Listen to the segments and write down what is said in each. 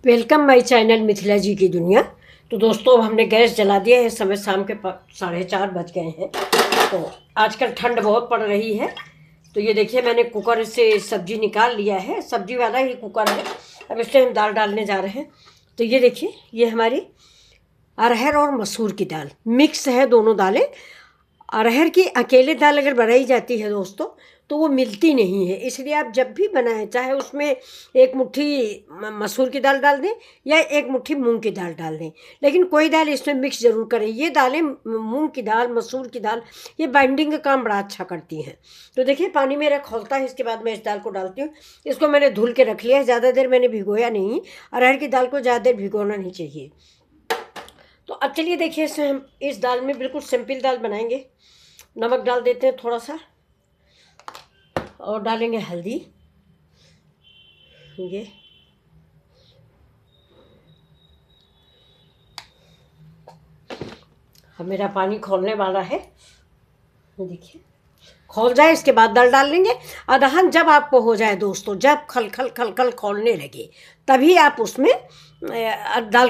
Welcome my channel Mithila जी की दुनिया। तो दोस्तों, अब हमने गैस जला दिया है। इस समय शाम के 4:30 बज गए हैं। तो आजकल ठंड बहुत पड़ रही है। तो ये देखिए, मैंने कुकर से सब्जी निकाल लिया है। सब्जी वाला ही कुकर है। अब इसमें हम दाल डालने जा रहे हैं। तो ये देखिए, ये हमारी अरहर और मसूर की दाल मिक्स है, दोनों दालें। अरहर की अकेले दाल अगर बनाई जाती है दोस्तों, तो वो मिलती नहीं है। इसलिए आप जब भी बनाएं, चाहे उसमें एक मुट्ठी मसूर की दाल डाल दें या एक मुट्ठी मूंग की दाल डाल दें, लेकिन कोई दाल इसमें मिक्स जरूर करें। ये दालें, मूंग की दाल, मसूर की दाल, ये बाइंडिंग का काम बड़ा अच्छा करती हैं। तो देखिए, पानी मेरा खौलता है। इसके बाद मैं इस दाल को डालती हूँ। इसको मैंने धुल के रख लिया है। ज़्यादा देर मैंने भिगोया नहीं। अरहर की दाल को ज़्यादा देर भिगोना नहीं चाहिए। तो अब चलिए देखिए, इसमें हम इस दाल में बिल्कुल सिंपल दाल बनाएंगे। नमक डाल देते हैं थोड़ा सा, और डालेंगे हल्दी। ये अब मेरा पानी खौलने वाला है। देखिए, खौल जाए, इसके बाद दाल डाल लेंगे। अदहन जब आपको हो जाए दोस्तों, जब खल खल खल खल खौलने लगे, तभी आप उसमें दाल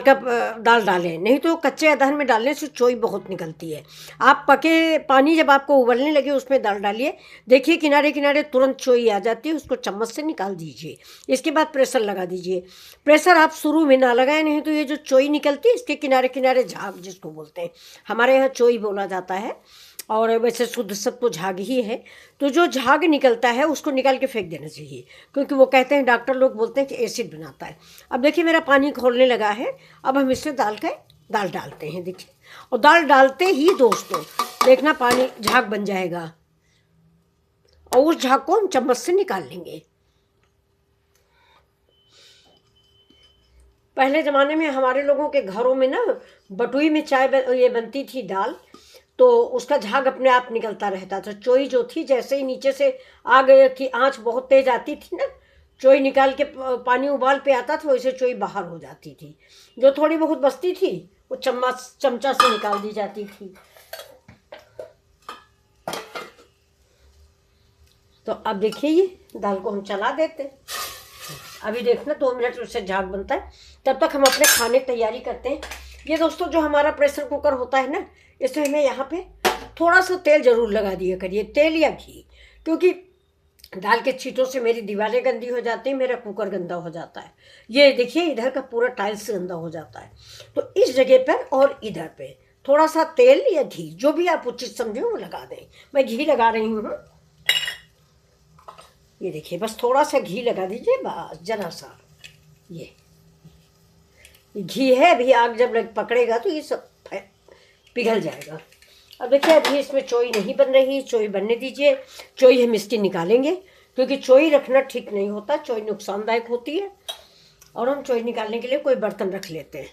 डालें। नहीं तो कच्चे अदहन में डालने से चोई बहुत निकलती है। आप पके पानी जब आपको उबलने लगे, उसमें दाल डालिए। देखिए, किनारे किनारे तुरंत चोई आ जाती है। उसको चम्मच से निकाल दीजिए। इसके बाद प्रेशर लगा दीजिए। प्रेशर आप शुरू में ना लगाएं, नहीं तो ये जो चोई निकलती है, इसके किनारे किनारे झाग जिसको बोलते हैं, हमारे यहाँ चोई बोला जाता है, और वैसे शुद्ध सब तो झाग ही है। तो जो झाग निकलता है उसको निकाल के फेंक देना चाहिए, क्योंकि वो कहते हैं, डॉक्टर लोग बोलते हैं कि एसिड बनाता है। अब देखिए, मेरा पानी खौलने लगा है। अब हम इसमें दाल डालते हैं। देखिए, और दाल डालते ही दोस्तों देखना, पानी झाग बन जाएगा, और उस झाग को हम चम्मच से निकाल लेंगे। पहले ज़माने में हमारे लोगों के घरों में ना, बटुई में ये बनती थी दाल, तो उसका झाग अपने आप निकलता रहता था। चोई जो थी, जैसे ही नीचे से आग की आंच बहुत तेज आती थी ना, चोई निकाल के पानी उबाल पे आता था, वैसे चोई बाहर हो जाती थी। जो थोड़ी बहुत बचती थी, वो चमचा से निकाल दी जाती थी। तो अब देखिए, ये दाल को हम चला देते हैं। अभी देखना, 2 मिनट उससे झाग बनता है। तब तक हम अपने खाने की तैयारी करते हैं। ये दोस्तों, जो हमारा प्रेशर कुकर होता है ना, इसमें हमें यहाँ पे थोड़ा सा तेल जरूर लगा दिया करिए, तेल या घी, क्योंकि दाल के छींटों से मेरी दीवारें गंदी हो जाती हैं, मेरा कुकर गंदा हो जाता है। ये देखिए, इधर का पूरा टाइल्स गंदा हो जाता है। तो इस जगह पर और इधर पे थोड़ा सा तेल या घी, जो भी आप उचित समझे वो लगा दें। मैं घी लगा रही हूँ। ये देखिए, बस थोड़ा सा घी लगा दीजिए, बस जरा सा। ये घी है, अभी आग जब पकड़ेगा तो ये सब पिघल जाएगा। अब देखिए, अभी इसमें चोई नहीं बन रही, चोई बनने दीजिए। चोई हम इसकी निकालेंगे, क्योंकि चोई रखना ठीक नहीं होता, चोई नुकसानदायक होती है। और हम चोई निकालने के लिए कोई बर्तन रख लेते हैं।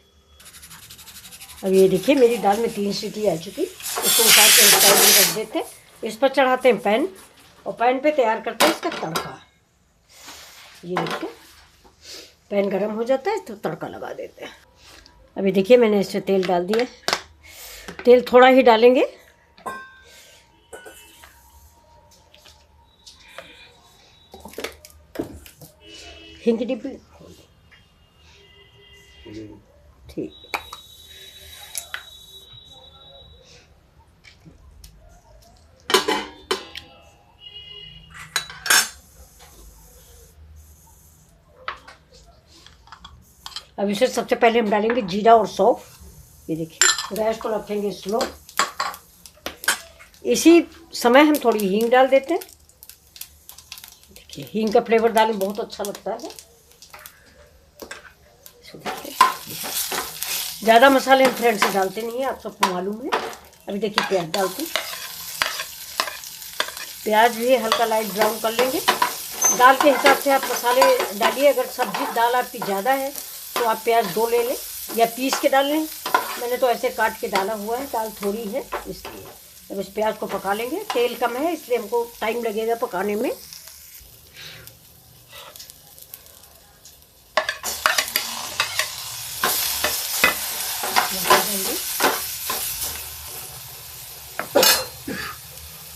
अब ये देखिए, मेरी दाल में 3 सीटी आ चुकी। इसको उतार के साइड में रख देते हैं। इस पर चढ़ाते हैं पैन, और पैन पे तैयार करते हैं इसका तड़का। ये देखिए, पैन गरम हो जाता है तो तड़का लगा देते हैं। अभी देखिए, मैंने इससे तेल डाल दिया। तेल थोड़ा ही डालेंगे। हिंग की डिब्बी, ठीक। अब इसे सबसे पहले हम डालेंगे जीरा और सौंफ। ये देखिए, गैस को रखेंगे स्लो। इसी समय हम थोड़ी हींग डाल देते हैं। देखिए, हींग का फ्लेवर दाल में बहुत अच्छा लगता है। ज़्यादा मसाले हम फ्रेंड से डालते नहीं है, आप सबको मालूम है। अभी देखिए, प्याज डालते हैं। प्याज भी हल्का लाइट ब्राउन कर लेंगे। दाल के हिसाब से आप मसाले डालिए। अगर सब्जी दाल आपकी ज़्यादा है तो आप प्याज 2 ले लें, या पीस के डाल लें। मैंने तो ऐसे काट के डाला हुआ है, दाल थोड़ी है इसलिए। अब इस प्याज को पका लेंगे। तेल कम है, इसलिए हमको टाइम लगेगा पकाने में।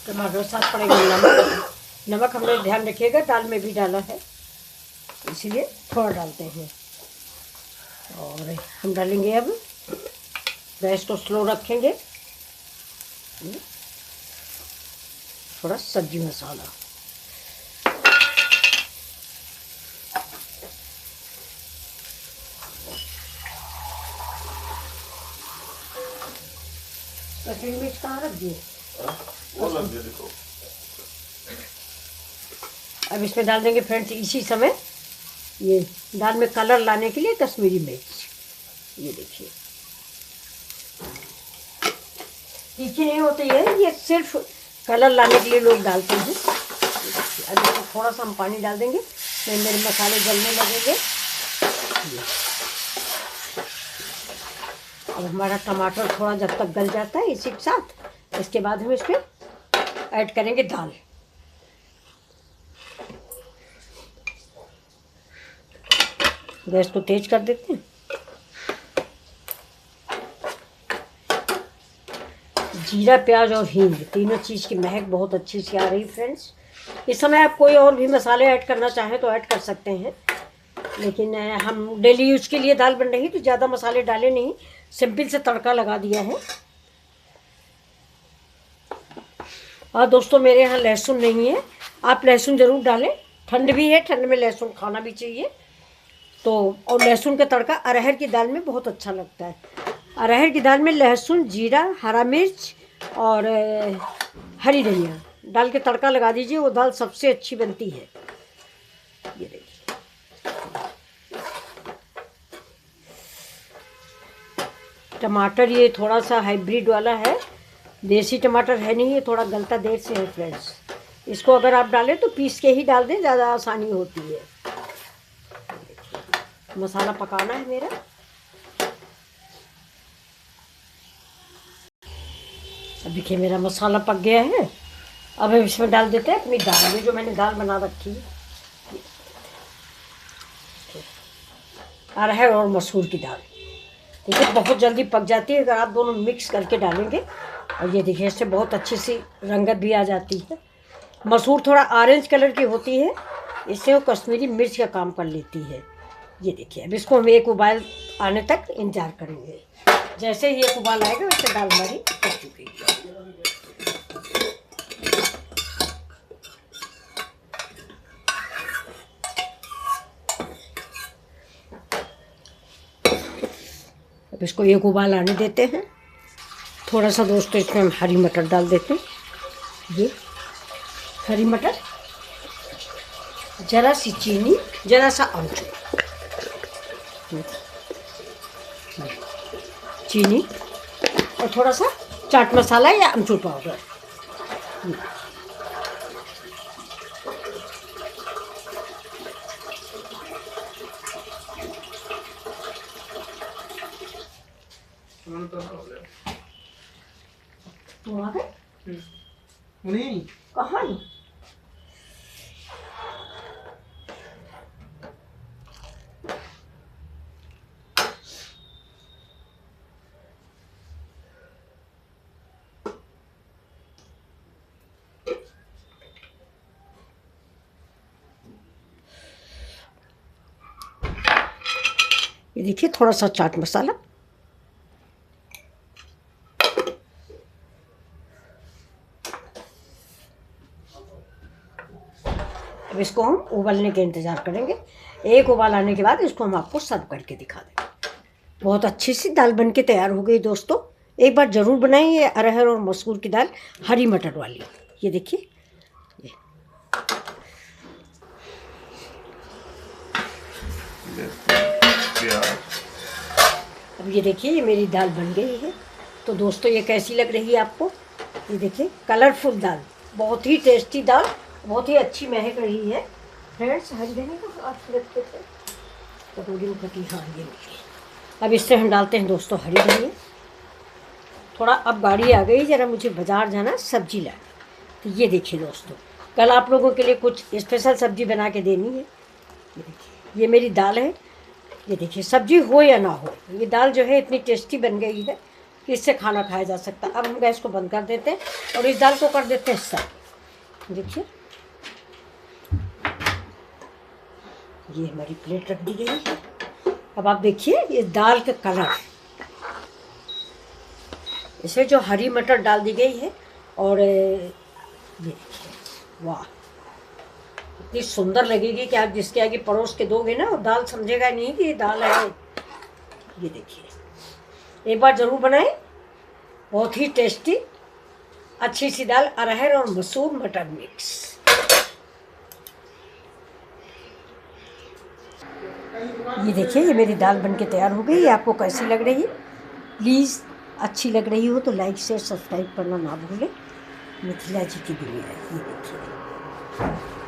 टमाटर साथ पड़ेगा। नमक हमने ध्यान रखिएगा, दाल में भी डाला है, इसीलिए थोड़ा डालते हैं। और हम डालेंगे अब, गैस को स्लो रखेंगे, थोड़ा सब्जी मसाला। कश्मीरी मिर्च कहाँ रख दिए? अब इसमें डाल देंगे फ्रेंड्स इसी समय ये दाल में कलर लाने के लिए कश्मीरी मिर्च। ये देखिए, तीखी नहीं होती है, ये सिर्फ कलर लाने के लिए लोग डालते हैं। अब इसको थोड़ा सा हम पानी डाल देंगे, फिर मेरे मसाले गलने लगेंगे। अब हमारा टमाटर थोड़ा जब तक गल जाता है इसी के साथ, इसके बाद हम इसमें ऐड करेंगे दाल। गैस को तेज कर देते हैं। जीरा, प्याज और हींग, तीनों चीज़ की महक बहुत अच्छी सी आ रही फ्रेंड्स। इस समय आप कोई और भी मसाले ऐड करना चाहें तो ऐड कर सकते हैं, लेकिन हम डेली यूज के लिए दाल बन रही तो ज़्यादा मसाले डाले नहीं, सिंपल से तड़का लगा दिया है। और दोस्तों मेरे यहाँ लहसुन नहीं है, आप लहसुन ज़रूर डालें, ठंड भी है, ठंड में लहसुन खाना भी चाहिए। तो और लहसुन का तड़का अरहर की दाल में बहुत अच्छा लगता है। अरहर की दाल में लहसुन, जीरा, हरा मिर्च और हरी धनिया डाल के तड़का लगा दीजिए, वो दाल सबसे अच्छी बनती है। ये देखिए, टमाटर ये थोड़ा सा हाइब्रिड वाला है, देसी टमाटर है नहीं, ये थोड़ा गलता देर से है फ्रेंड्स। इसको अगर आप डालें तो पीस के ही डाल दें, ज़्यादा आसानी होती है। मसाला पकाना है मेरा। अब देखिए मेरा मसाला पक गया है। अब हम इसमें डाल देते हैं अपनी दाल, में जो मैंने दाल बना रखी है, अरहर और मसूर की दाल। देखिए बहुत जल्दी पक जाती है अगर आप दोनों मिक्स करके डालेंगे। और ये देखिए इससे बहुत अच्छी सी रंगत भी आ जाती है। मसूर थोड़ा ऑरेंज कलर की होती है, इससे वो कश्मीरी मिर्च का काम कर लेती है। ये देखिए, अब इसको हम एक उबाल आने तक इंतजार करेंगे। जैसे ही एक उबाल आएगा वैसे दाल हमारी पक चुकी है। अब इसको एक उबाल आने देते हैं। थोड़ा सा दोस्तों इसमें हम हरी मटर डाल देते हैं। ये हरी मटर, ज़रा सी चीनी, ज़रा सा अमचूर, चीनी और थोड़ा सा चाट मसाला या अमचूर पाउडर। तुम आ गए? नहीं कहाँ? ये देखिए थोड़ा सा चाट मसाला, अब इसको हम उबलने के इंतज़ार करेंगे। एक उबाल आने के बाद इसको हम आपको सर्व करके दिखा देंगे। बहुत अच्छी सी दाल बनके तैयार हो गई दोस्तों, एक बार ज़रूर बनाएं ये अरहर और मसूर की दाल हरी मटर वाली। ये देखिए, अब ये देखिए ये मेरी दाल बन गई है। तो दोस्तों ये कैसी लग रही है आपको? ये देखिए कलरफुल दाल, बहुत ही टेस्टी दाल, बहुत ही अच्छी महक रही है फ्रेंड्स। हरी धनिया का आप रखते थे कटोरी में कटी, हाँ ये देखिए। अब इससे हम डालते हैं दोस्तों हरी धनिया। थोड़ा अब गाड़ी आ गई, ज़रा मुझे बाज़ार जाना सब्जी लाने। तो ये देखिए दोस्तों, कल आप लोगों के लिए कुछ स्पेशल सब्जी बना के देनी है। ये देखिए ये मेरी दाल है। ये देखिए सब्जी हो या ना हो, ये दाल जो है इतनी टेस्टी बन गई है कि इससे खाना खाया जा सकता है। अब हम गैस को बंद कर देते हैं और इस दाल को कर देते हैं सर्व। देखिए ये हमारी प्लेट रख दी गई है। अब आप देखिए ये दाल का कलर, इसमें जो हरी मटर डाल दी गई है और ये देखिए वाह, इतनी सुंदर लगेगी कि आप जिसके आगे परोस के दोगे ना, वो दाल समझेगा नहीं कि ये दाल है। ये देखिए, एक बार ज़रूर बनाएं, बहुत ही टेस्टी अच्छी सी दाल, अरहर और मसूर मटर मिक्स। ये देखिए, ये मेरी दाल बनके तैयार हो गई। आपको कैसी लग रही है? प्लीज़ अच्छी लग रही हो तो लाइक शेयर सब्सक्राइब करना ना भूलें। मिथिला जी की दुनिया, ये देखिए।